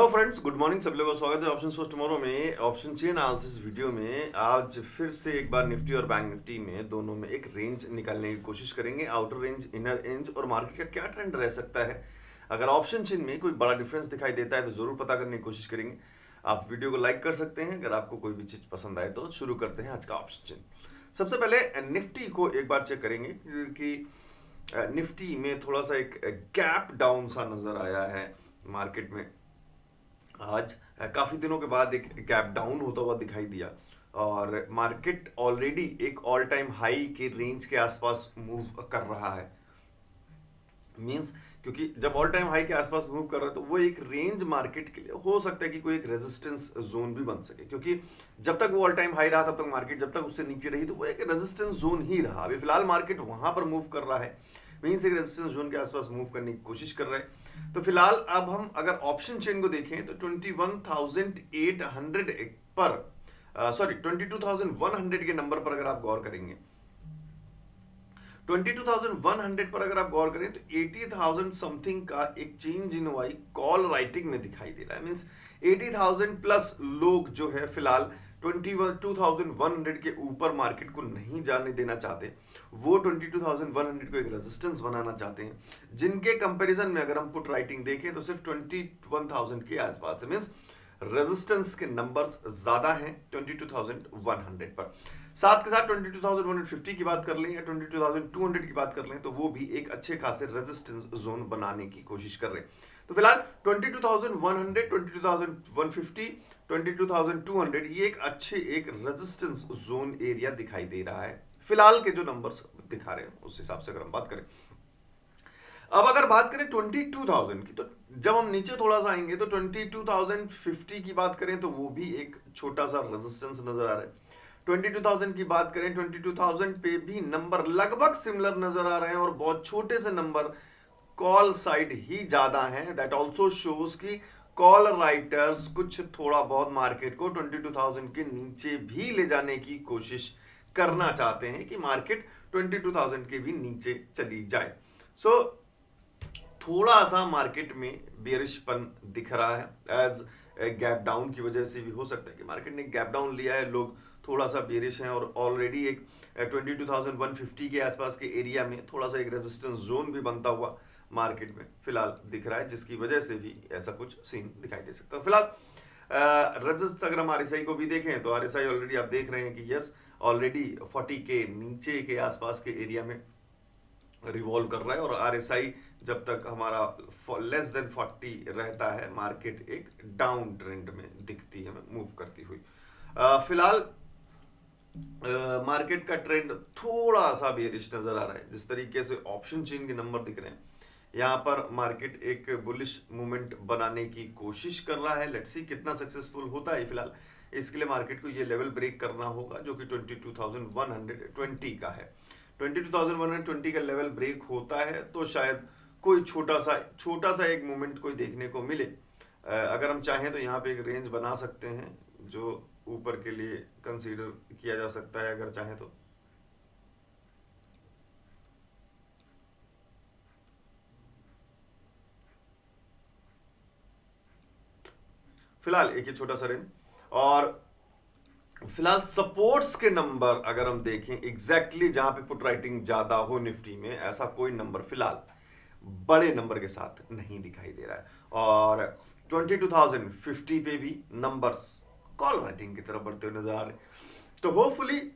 Friends, good morning. सभी लोगों का स्वागत है ऑप्शंस फॉर टुमारो में ऑप्शन चेन एनालिसिस वीडियो में। आज फिर से एक बार निफ्टी और बैंक निफ्टी में दोनों में एक रेंज निकालने की कोशिश करेंगे। आउटर रेंज, इनर रेंज और मार्केट का क्या ट्रेंड रह सकता है। अगर ऑप्शन चेन में कोई बड़ा डिफरेंस दिखाई देता है तो जरूर पता करने की कोशिश करेंगे। आप वीडियो को लाइक कर सकते हैं अगर आपको कोई भी चीज पसंद आए तो। शुरू करते हैं आज का ऑप्शन चेन। सबसे पहले निफ्टी को एक बार चेक करेंगे कि निफ्टी में थोड़ा सा एक गैप डाउन सा नजर आया है मार्केट में। आज काफी दिनों के बाद एक गैप डाउन होता हुआ दिखाई दिया और मार्केट ऑलरेडी एक ऑल टाइम हाई के रेंज के आसपास मूव कर रहा है। मींस क्योंकि जब ऑल टाइम हाई के आसपास मूव कर रहा है तो वो एक रेंज मार्केट के लिए हो सकता है कि कोई एक रेजिस्टेंस जोन भी बन सके, क्योंकि जब तक वो ऑल टाइम हाई रहा तब तक मार्केट जब तक उससे नीचे रही तो वो एक रेजिस्टेंस जोन ही रहा। अभी फिलहाल मार्केट वहां पर मूव कर रहा है, वहीं से रेजिस्टेंस जोन के आसपास मूव करने की कोशिश कर रहे हैं। तो फिलहाल अब हम अगर ऑप्शन चेन को देखें तो 21,800 पर सॉरी 22,100 के नंबर पर अगर आप गौर करेंगे, 22,100 पर अगर आप गौर करें तो 80,000 समथिंग का एक चेंज इन वाई कॉल राइटिंग में दिखाई दे रहा है। मींस 80,000 प्लस लोग जो है फिलहाल 22,100 के ऊपर मार्केट को नहीं जाने देना चाहते। वो 22,100 को एक रेजिस्टेंस बनाना चाहते हैं, जिनके कंपैरिजन में अगर हम पुट राइटिंग देखें तो सिर्फ 21,000 के आसपास है। मींस रेजिस्टेंस के नंबर्स ज्यादा हैं 22,100 पर। साथ के साथ 22,150 की बात कर लें या 22,200 की बात कर लें तो वो भी एक अच्छे खासे रेजिस्टेंस जोन बनाने की कोशिश कर रहे हैं। तो फिलहाल 22,100, 22,150, 22,200 ये एक अच्छे एक रेजिस्टेंस जोन एरिया दिखाई दे रहा है फिलहाल के जो नंबर्स दिखा रहे हैं उस हिसाब से अगर हम बात करें। अब अगर बात करें 22,000 की तो जब हम नीचे थोड़ा सा आएंगे तो 22,050 की बात करें तो वो भी एक छोटा सा रेजिस्टेंस नजर आ रहा है। 22,000 की बात करें, 22,000 पे भी नंबर लगभग सिमिलर नजर आ रहे हैं और बहुत छोटे से नंबर कॉल साइड ही ज्यादा हैं। दैट आल्सो शोज कि कॉल राइटर्स कुछ थोड़ा बहुत मार्केट को 22,000 के नीचे भी ले जाने की कोशिश करना चाहते हैं कि मार्केट 22,000 के भी नीचे चली जाए। सो थोड़ा सा मार्केट में बेरिशपन दिख रहा है एज गैप डाउन की वजह से भी हो सकता है कि मार्केट ने गैप डाउन लिया है, लोग थोड़ा सा बेरिश हैं और ऑलरेडी एक 22,150 के आसपास के एरिया में थोड़ा सा एक रेजिस्टेंस जोन भी बनता हुआ मार्केट में फिलहाल दिख रहा है, जिसकी वजह से भी ऐसा कुछ सीन दिखाई दे सकता है। फिलहाल रजिस्ट अगर हम आरएसआई को भी देखें तो आरएसआई ऑलरेडी आप देख रहे हैं कि यस ऑलरेडी 40 के नीचे के आसपास के एरिया में रिवॉल्व कर रहा है और आरएसआई जब तक हमारा लेस देन 40 रहता है मार्केट एक डाउन ट्रेंड में दिखती है मूव करती हुई। फिलहाल मार्केट का ट्रेंड थोड़ा सा बेरिश नजर आ रहा है। जिस तरीके से ऑप्शन चेन के नंबर दिख रहे हैं यहाँ पर मार्केट एक बुलिश मूवमेंट बनाने की कोशिश कर रहा है। लेट्स सी कितना सक्सेसफुल होता है। फिलहाल इसके लिए मार्केट को ये लेवल ब्रेक करना होगा जो कि 22,120 का है। 22,120 का लेवल ब्रेक होता है तो शायद कोई छोटा सा एक मूवमेंट कोई देखने को मिले। अगर हम चाहें तो यहाँ पे एक रेंज बना सकते हैं जो ऊपर के लिए कंसीडर किया जा सकता है अगर चाहें तो। फिलहाल एक ही छोटा सा रेंज और फिलहाल सपोर्ट्स के नंबर अगर हम देखें एग्जैक्टली जहां पे पुट राइटिंग ज्यादा हो निफ्टी में, ऐसा कोई नंबर फिलहाल बड़े नंबर के साथ नहीं दिखाई दे रहा है और 22,050 पे भी नंबर्स कॉल राइटिंग की तरफ बढ़ते हुए नजर आ रहे हैं। तो होपफुली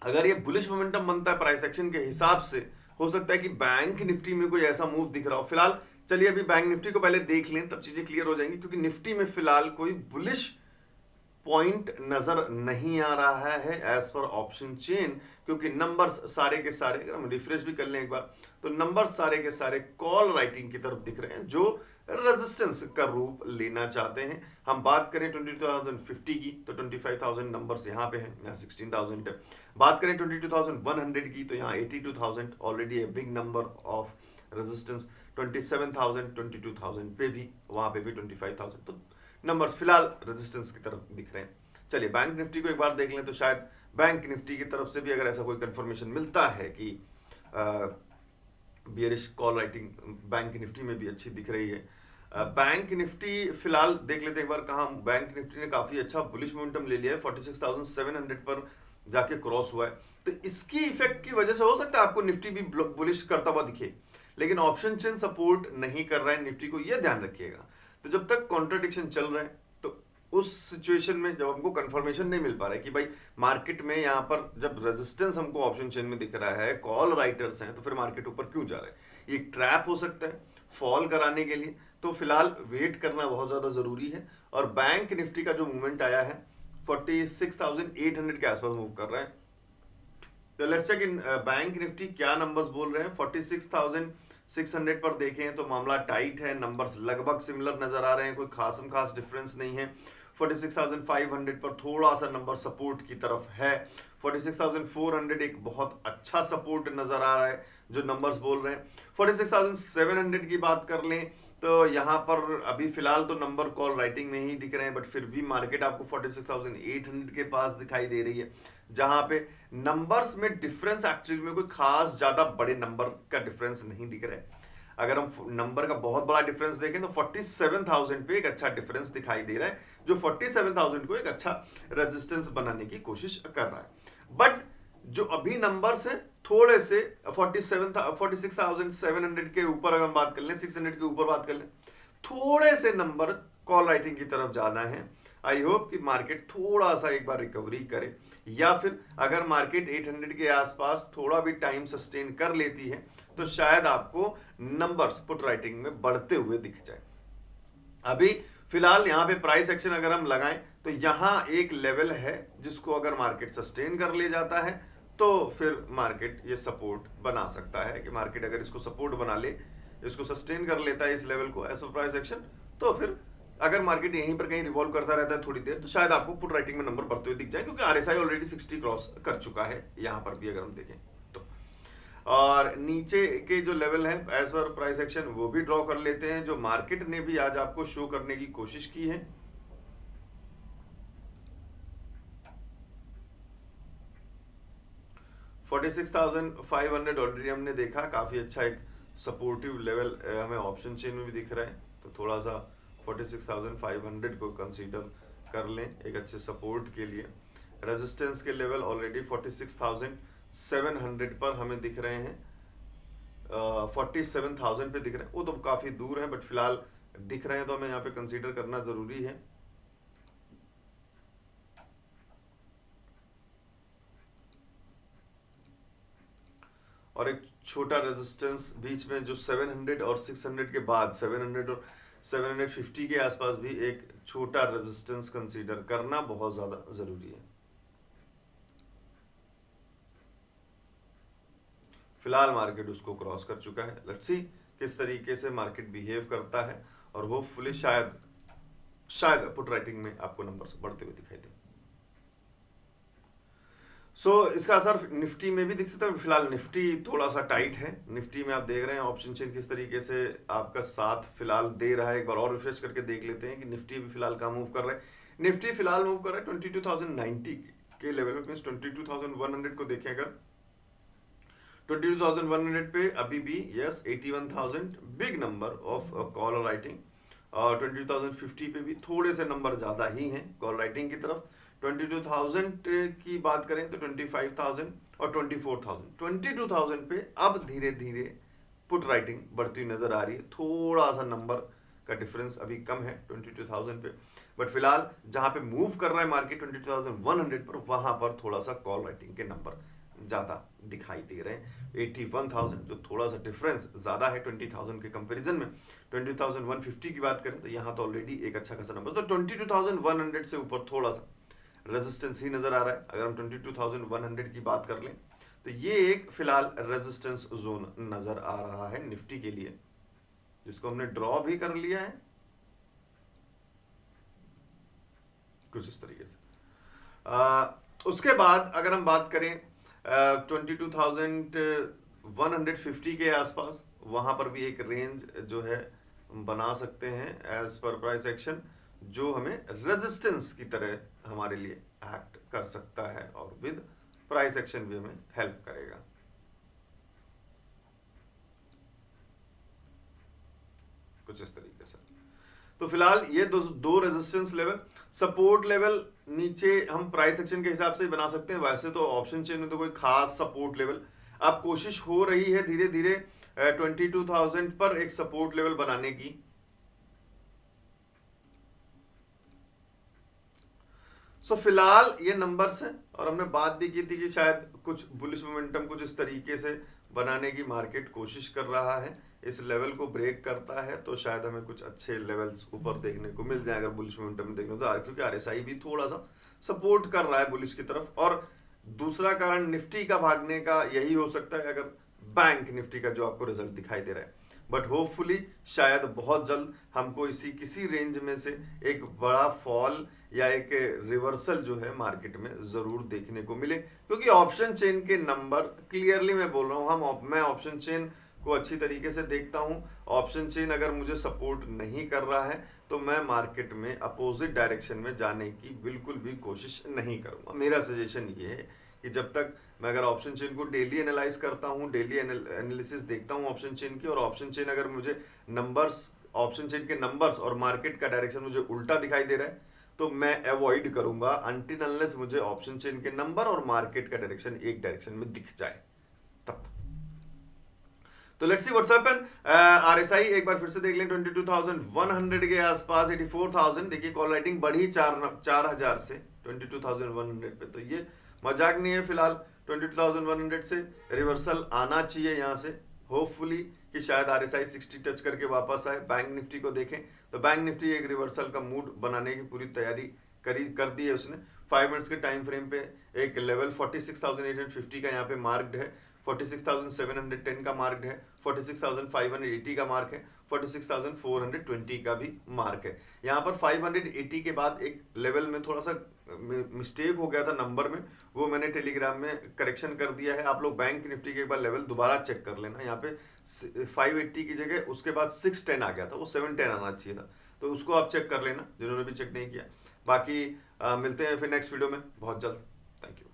अगर ये बुलिश मोमेंटम बनता है प्राइस एक्शन के हिसाब से, हो सकता है कि बैंक निफ्टी में कोई ऐसा मूव दिख रहा हो। फिलहाल चलिए अभी बैंक निफ्टी को पहले देख लें तब चीजें क्लियर हो जाएंगी, क्योंकि निफ्टी में फिलहाल कोई बुलिश पॉइंट नजर नहीं आ रहा है एज पर ऑप्शन चेन, क्योंकि नंबर्स सारे के सारे अगर हम रिफ्रेश भी कर लें एक बार तो नंबर्स सारे के सारे कॉल राइटिंग की तरफ दिख रहे हैं जो रेजिस्टेंस का रूप लेना चाहते हैं। हम बात करें 22,050 की तो 25,000 नंबर्स यहाँ पे हैं, यहाँ 16,000 है। बात करें 22,100 की तो यहाँ 82,000 already a big number of resistance. 27,000, 22,000 पे भी, वहां पे भी 25,000, तो नंबर्स फिलहाल रेजिस्टेंस की तरफ दिख रहे हैं। चलिए बैंक निफ्टी को एक बार देख लें तो शायद बैंक निफ्टी की तरफ से भी अगर ऐसा कोई कंफर्मेशन मिलता है कि bearish call writing bank Nifty में भी अच्छी दिख रही है, बैंक निफ्टी फिलहाल देख लेते हैं एक बार, कहाँ बैंक निफ्टी ने काफी अच्छा बुलिश मोमेंटम ले लिया है, 46,700 पर जाके क्रॉस हुआ है। तो इसकी इफेक्ट की वजह से हो सकता है आपको निफ्टी भी बुलिश करता हुआ दिखे, लेकिन ऑप्शन चेन सपोर्ट नहीं कर रहा है निफ्टी को, यह ध्यान रखिएगा। तो जब तक कॉन्ट्रडिक्शन चल रहे हैं, तो उस सिचुएशन में जब हमको कंफर्मेशन नहीं मिल पा रहा है कि भाई मार्केट में यहाँ पर जब रेजिस्टेंस हमको ऑप्शन चेन में दिख रहा है, कॉल राइटर्स हैं, तो फिर मार्केट ऊपर क्यों जा रहा है? ये ट्रैप हो सकता है फॉल कराने के लिए। तो फिलहाल वेट करना बहुत ज्यादा जरूरी है। और बैंक निफ्टी का जो मूवमेंट आया है 46,800 के आसपास मूव कर रहा है। तो let's check in Bank Nifty क्या नंबर्स बोल रहे हैं। 46,600 पर देखें तो मामला टाइट है, नंबर्स लगभग सिमिलर नजर आ रहे हैं, कोई खास डिफरेंस नहीं है। 46,500 पर थोड़ा सा नंबर सपोर्ट की तरफ है। 46,400 एक बहुत अच्छा सपोर्ट नजर आ रहा है जो नंबर्स बोल रहे हैं। 46,700 की बात कर लें तो यहाँ पर अभी फिलहाल तो नंबर कॉल राइटिंग में ही दिख रहे हैं, बट फिर भी मार्केट आपको 46,800 के पास दिखाई दे रही है, जहां पे नंबर्स में डिफरेंस एक्चुअली में कोई खास ज्यादा बड़े नंबर का डिफरेंस नहीं दिख रहा है। अगर हम नंबर का बहुत बड़ा डिफरेंस देखें तो 47,000 पे एक अच्छा डिफरेंस दिखाई दे रहा है, जो 47,000 को एक अच्छा रेजिस्टेंस बनाने की कोशिश कर रहा है। बट जो अभी नंबर्स हैं थोड़े से 46,700 के ऊपर अगर हम बात कर लें, 600 के ऊपर बात कर लें, थोड़े से नंबर कॉल राइटिंग की तरफ ज्यादा है। आई होप कि मार्केट थोड़ा सा एक बार रिकवरी करे, या फिर अगर मार्केट 800 के आसपास थोड़ा भी टाइम सस्टेन कर लेती है तो शायद आपको नंबर्स पुट राइटिंग में बढ़ते हुए दिख जाए। अभी फिलहाल यहाँ पे प्राइस एक्शन अगर हम लगाएं तो यहाँ एक लेवल है जिसको अगर मार्केट सस्टेन कर ले जाता है तो फिर मार्केट ये सपोर्ट बना सकता है, कि मार्केट अगर इसको सपोर्ट बना ले, इसको सस्टेन कर लेता है इस लेवल को एज प्राइस एक्शन, तो फिर अगर मार्केट यहीं पर कहीं रिवॉल्व करता रहता है थोड़ी देर, तो शायद आपको पुट राइटिंग में नंबर बढ़ते हुए दिख जाए, क्योंकि आरएसआई ऑलरेडी 60 क्रॉस कर चुका है यहां पर भी अगर हम देखें तो। और नीचे के जो लेवल है एज पर प्राइस एक्शन वो भी ड्रॉ कर लेते हैं, जो मार्केट ने भी आज आपको शो करने की कोशिश की है। $46,500 ऑलरेडी हमने देखा, काफी अच्छा एक सपोर्टिव लेवल हमें ऑप्शन चेन में भी दिख रहा है, तो थोड़ा सा 46,500 को कंसीडर कर लें एक अच्छे सपोर्ट के लिए। रेजिस्टेंस के लेवल ऑलरेडी 46,700 पर हमें दिख रहे हैं, 47,000 पे दिख रहे हैं, वो तो काफी दूर है, बट फिलहाल दिख रहे हैं तो हमें यहाँ पे कंसीडर करना जरूरी है। और एक छोटा रेजिस्टेंस बीच में जो 700 और 600 के बाद 700 और 750 के आसपास भी एक छोटा रेजिस्टेंस कंसीडर करना बहुत ज्यादा जरूरी है। फिलहाल मार्केट उसको क्रॉस कर चुका है, लेट्स सी किस तरीके से मार्केट बिहेव करता है, और होपफुली शायद पुट राइटिंग में आपको नंबर्स बढ़ते हुए दिखाई दे। इसका असर निफ्टी में भी दिख सकता है। फिलहाल निफ्टी थोड़ा सा टाइट है, निफ्टी में आप देख रहे हैं ऑप्शन चेन किस तरीके से आपका साथ फिलहाल दे रहा है। एक बार और रिफ्रेश करके देख लेते हैं कि निफ्टी भी फिलहाल कहाँ मूव कर रहा है। निफ्टी फिलहाल मूव कर रहा है 22,090 के लेवल में, मींस 22,100 को देखें अगर 22,100 पे अभी भी yes 81,000 big number of call writing, और 22,050 पे भी थोड़े से नंबर ज्यादा ही हैं कॉल राइटिंग की तरफ। 22,000 की बात करें तो 25,000 और 24,000, 22,000 पे अब धीरे धीरे पुट राइटिंग बढ़ती हुई नजर आ रही है। थोड़ा सा नंबर का डिफरेंस अभी कम है 22,000 पे, बट फिलहाल जहां पे मूव कर रहा है मार्केट 22,100 पर, वहां पर थोड़ा सा कॉल राइटिंग के नंबर ज्यादा दिखाई दे रहे हैं। 81,000 जो थोड़ा सा डिफरेंस ज्यादा है 20,000 के कंपैरिजन में। 20,150 की बात करें तो यहाँ तो ऑलरेडी एक अच्छा खासा नंबर, तो 22,100 से ऊपर थोड़ा सा रेजिस्टेंस ही नजर आ रहा है। अगर हम 22,100 की बात कर लें तो ये एक फिलहाल रेजिस्टेंस जोन नजर आ रहा है निफ्टी के लिए, जिसको हमने ड्रॉ भी कर लिया है कुछ इस तरीके से। उसके बाद अगर हम बात करें 22,150 के आसपास, वहां पर भी एक रेंज जो है बना सकते हैं एज पर प्राइस एक्शन, जो हमें रेजिस्टेंस की तरह हमारे लिए एक्ट कर सकता है और विद प्राइस एक्शन भी हमें हेल्प करेगा। कुछ इस तरीके से। तो फिलहाल ये दो रेजिस्टेंस लेवल, सपोर्ट लेवल नीचे हम प्राइस एक्शन के हिसाब से ही बना सकते हैं। वैसे तो ऑप्शन चेन में तो कोई खास सपोर्ट लेवल, अब कोशिश हो रही है धीरे धीरे 22,000 पर एक सपोर्ट लेवल बनाने की। सो फिलहाल ये नंबर्स हैं, और हमने बात भी की थी कि शायद कुछ बुलिश मोमेंटम कुछ इस तरीके से बनाने की मार्केट कोशिश कर रहा है। इस लेवल को ब्रेक करता है तो शायद हमें कुछ अच्छे लेवल्स ऊपर देखने को मिल जाए। अगर बुलिश मोमेंटम देखने तो क्योंकि आरएसआई भी थोड़ा सा सपोर्ट कर रहा है बुलिश की तरफ। और दूसरा कारण निफ्टी का भागने का यही हो सकता है, अगर बैंक निफ्टी का जो आपको रिजल्ट दिखाई दे रहा है। बट होपफुली शायद बहुत जल्द हमको इसी किसी रेंज में से एक बड़ा फॉल या एक रिवर्सल जो है मार्केट में जरूर देखने को मिले, क्योंकि ऑप्शन चेन के नंबर क्लियरली मैं बोल रहा हूँ, मैं ऑप्शन चेन को अच्छी तरीके से देखता हूँ। ऑप्शन चेन अगर मुझे सपोर्ट नहीं कर रहा है तो मैं मार्केट में अपोजिट डायरेक्शन में जाने की बिल्कुल भी कोशिश नहीं करूंगा। मेरा सजेशन ये है कि जब तक मैं अगर ऑप्शन चेन को डेली एनालाइज करता हूँ, डेली एनालिसिस देखता हूँ ऑप्शन चेन की, और ऑप्शन चेन अगर मुझे नंबर्स, ऑप्शन चेन के नंबर्स और मार्केट का डायरेक्शन मुझे उल्टा दिखाई दे रहा है तो मैं अवॉइड करूंगा अनटिल अनलेस मुझे ऑप्शन चेन के नंबर और मार्केट का डायरेक्शन एक डायरेक्शन में दिख जाए तब। तो let's see what's happen. RSI एक बार फिर से देख लें 22,100 के आसपास, 84,000। देखिए कॉल राइटिंग बढ़ी 4,000 से 22,100 पे, तो ये मजाक नहीं है। फिलहाल 22,100 से रिवर्सल आना चाहिए यहाँ से, होपफुली कि शायद आरएसआई 60 टच करके वापस आए। बैंक निफ्टी को देखें तो बैंक निफ्टी एक रिवर्सल का मूड बनाने की पूरी तैयारी कर दी है उसने। 5 मिनट्स के टाइम फ्रेम पे एक लेवल 46,850 का यहाँ पे मार्क्ड है, 46,710 का मार्क है, 46,580 का मार्क है, 46,420 का भी मार्क है। यहाँ पर 580 के बाद एक लेवल में थोड़ा सा मिस्टेक हो गया था नंबर में, वो मैंने टेलीग्राम में करेक्शन कर दिया है। आप लोग बैंक निफ्टी के एक बार लेवल दोबारा चेक कर लेना। यहाँ पे 580 की जगह उसके बाद 610 आ गया था, वो 710 आना चाहिए था, तो उसको आप चेक कर लेना जिन्होंने भी चेक नहीं किया। बाकी मिलते हैं फिर नेक्स्ट वीडियो में बहुत जल्द। Thank you.